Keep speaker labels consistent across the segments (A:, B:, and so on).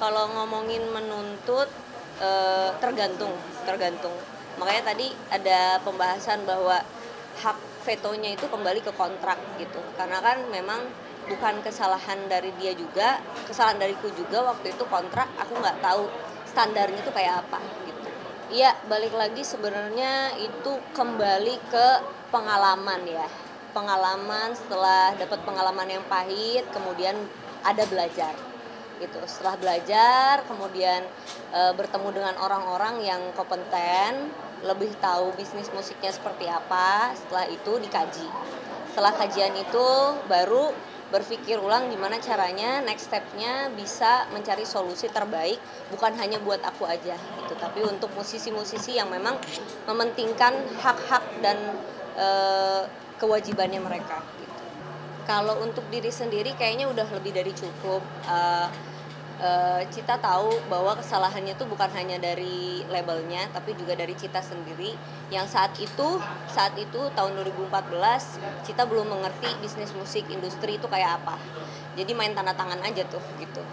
A: Kalau ngomongin menuntut, tergantung tergantung. Makanya tadi ada pembahasan bahwa hak vetonya itu kembali ke kontrak gitu. Karena kan memang bukan kesalahan dari dia juga, kesalahan dariku juga waktu itu kontrak aku nggak tahu standarnya itu kayak apa gitu. Iya, balik lagi sebenarnya itu kembali ke pengalaman ya. Pengalaman setelah dapat pengalaman yang pahit, kemudian ada belajar gitu. Setelah belajar kemudian bertemu dengan orang-orang yang kompeten, lebih tahu bisnis musiknya seperti apa. Setelah itu dikaji, setelah kajian itu baru berpikir ulang gimana caranya next stepnya bisa mencari solusi terbaik, bukan hanya buat aku aja gitu, tapi untuk musisi-musisi yang memang mementingkan hak-hak dan kewajibannya mereka gitu. Kalau untuk diri sendiri kayaknya udah lebih dari cukup. Cita tahu bahwa kesalahannya itu bukan hanya dari labelnya, tapi juga dari Cita sendiri. Yang saat itu tahun 2014, Cita belum mengerti bisnis musik industri itu kayak apa. Jadi main tanda tangan aja tuh gitu.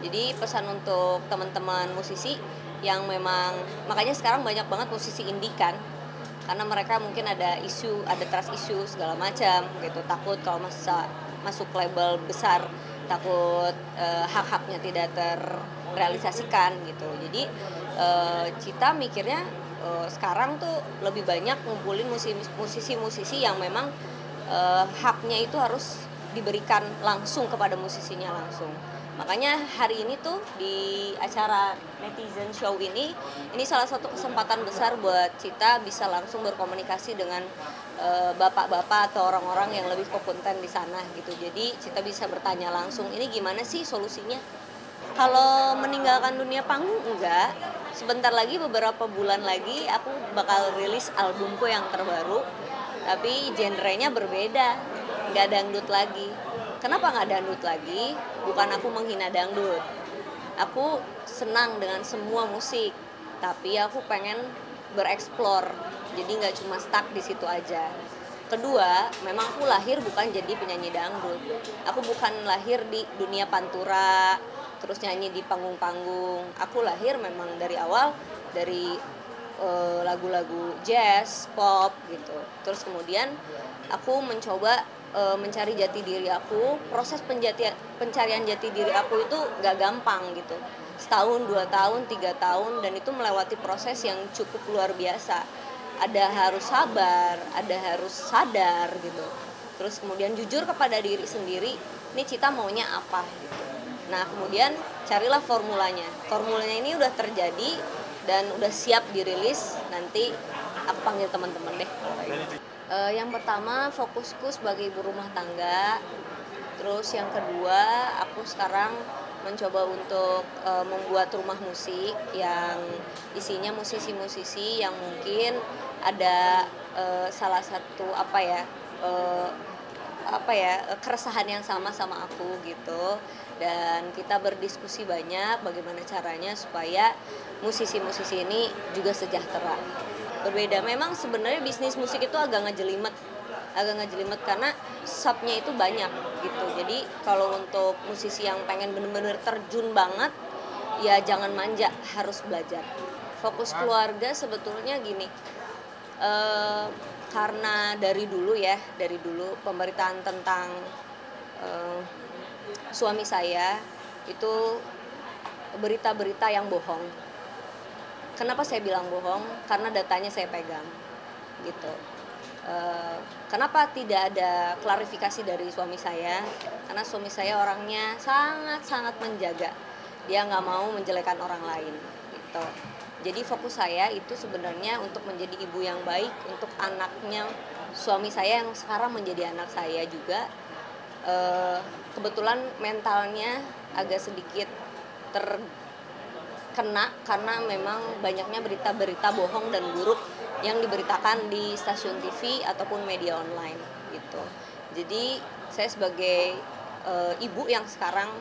A: Jadi pesan untuk teman-teman musisi yang memang, makanya sekarang banyak banget musisi indie kan, karena mereka mungkin ada isu, ada trust issue segala macam gitu, takut kalau masuk label besar, takut hak-haknya tidak terrealisasikan gitu. Jadi Cita mikirnya sekarang tuh lebih banyak ngumpulin musisi-musisi yang memang haknya itu harus diberikan langsung kepada musisinya langsung. Makanya hari ini tuh di acara Netizen Show ini salah satu kesempatan besar buat Cita bisa langsung berkomunikasi dengan bapak-bapak atau orang-orang yang lebih kompeten di sana gitu. Jadi Cita bisa bertanya langsung, ini gimana sih solusinya? Kalau meninggalkan dunia panggung enggak. Sebentar lagi, beberapa bulan lagi aku bakal rilis albumku yang terbaru, tapi genrenya berbeda, nggak dangdut lagi. Kenapa nggak dangdut lagi? Bukan aku menghina dangdut. Aku senang dengan semua musik, tapi aku pengen bereksplor. Jadi nggak cuma stuck di situ aja. Kedua, memang aku lahir bukan jadi penyanyi dangdut. Aku bukan lahir di dunia pantura, terus nyanyi di panggung-panggung. Aku lahir memang dari awal dari lagu-lagu jazz, pop gitu. Terus kemudian aku mencoba mencari jati diri aku. Proses pencarian jati diri aku itu gak gampang gitu, setahun, 2 tahun, 3 tahun, dan itu melewati proses yang cukup luar biasa. Ada harus sabar, ada harus sadar gitu, terus kemudian jujur kepada diri sendiri, ini Cita maunya apa gitu. Nah kemudian carilah formulanya ini udah terjadi dan udah siap dirilis. Nanti aku panggil teman-teman deh. Yang pertama, fokusku sebagai ibu rumah tangga. Terus yang kedua, aku sekarang mencoba untuk membuat rumah musik yang isinya musisi-musisi yang mungkin ada salah satu keresahan yang sama aku gitu. Dan kita berdiskusi banyak bagaimana caranya supaya musisi-musisi ini juga sejahtera. Berbeda memang sebenarnya bisnis musik itu agak ngejelimet karena subnya itu banyak gitu. Jadi kalau untuk musisi yang pengen bener-bener terjun banget, ya jangan manja, harus belajar. Fokus keluarga sebetulnya gini, karena dari dulu pemberitaan tentang suami saya itu berita-berita yang bohong. Kenapa saya bilang bohong? Karena datanya saya pegang gitu. Kenapa tidak ada klarifikasi dari suami saya? Karena suami saya orangnya sangat-sangat menjaga. Dia nggak mau menjelekan orang lain gitu. Jadi fokus saya itu sebenarnya untuk menjadi ibu yang baik untuk anaknya suami saya yang sekarang menjadi anak saya juga. Kebetulan mentalnya agak sedikit terkena karena memang banyaknya berita-berita bohong dan buruk yang diberitakan di stasiun TV ataupun media online gitu. Jadi saya sebagai ibu yang sekarang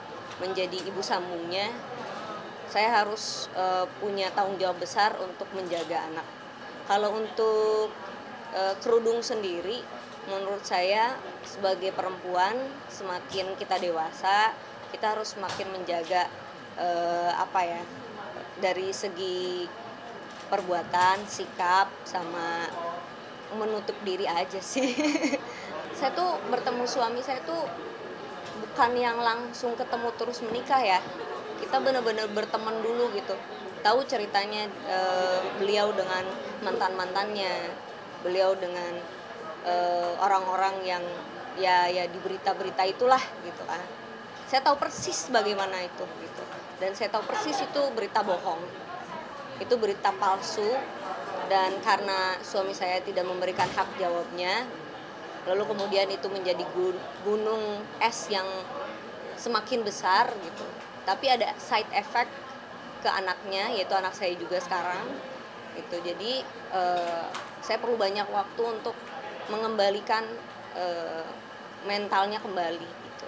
A: menjadi ibu sambungnya, saya harus punya tanggung jawab besar untuk menjaga anak. Kalau untuk kerudung sendiri, menurut saya sebagai perempuan semakin kita dewasa, kita harus semakin menjaga apa ya, dari segi perbuatan, sikap, sama menutup diri aja sih. Saya tuh bertemu suami saya tuh bukan yang langsung ketemu terus menikah ya. Kita benar-benar berteman dulu gitu. Tahu ceritanya beliau dengan mantan-mantannya, beliau dengan orang-orang yang ya di berita-berita itulah gitu kan. Saya tahu persis bagaimana itu gitu. Dan saya tahu persis itu berita bohong. Itu berita palsu, dan karena suami saya tidak memberikan hak jawabnya, lalu kemudian itu menjadi gunung es yang semakin besar gitu. Tapi ada side effect ke anaknya, yaitu anak saya juga sekarang gitu. Jadi saya perlu banyak waktu untuk mengembalikan mentalnya kembali gitu.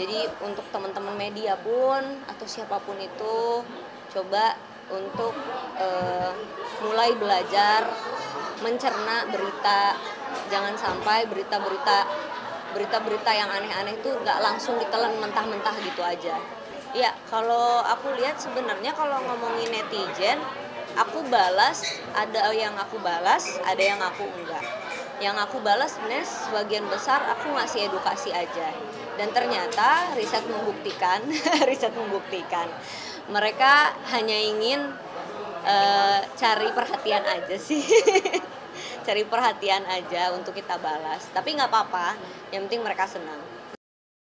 A: Jadi untuk teman-teman media pun atau siapapun itu, coba untuk mulai belajar mencerna berita. Jangan sampai berita-berita yang aneh-aneh itu nggak langsung ditelan mentah-mentah gitu aja. Ya, kalau aku lihat sebenarnya kalau ngomongin netizen, aku balas, ada yang aku balas, ada yang aku enggak. Yang aku balas sebenarnya sebagian besar aku ngasih edukasi aja. Dan ternyata riset membuktikan, riset membuktikan mereka hanya ingin cari perhatian aja sih. Cari perhatian aja untuk kita balas. Tapi nggak apa-apa, yang penting mereka senang.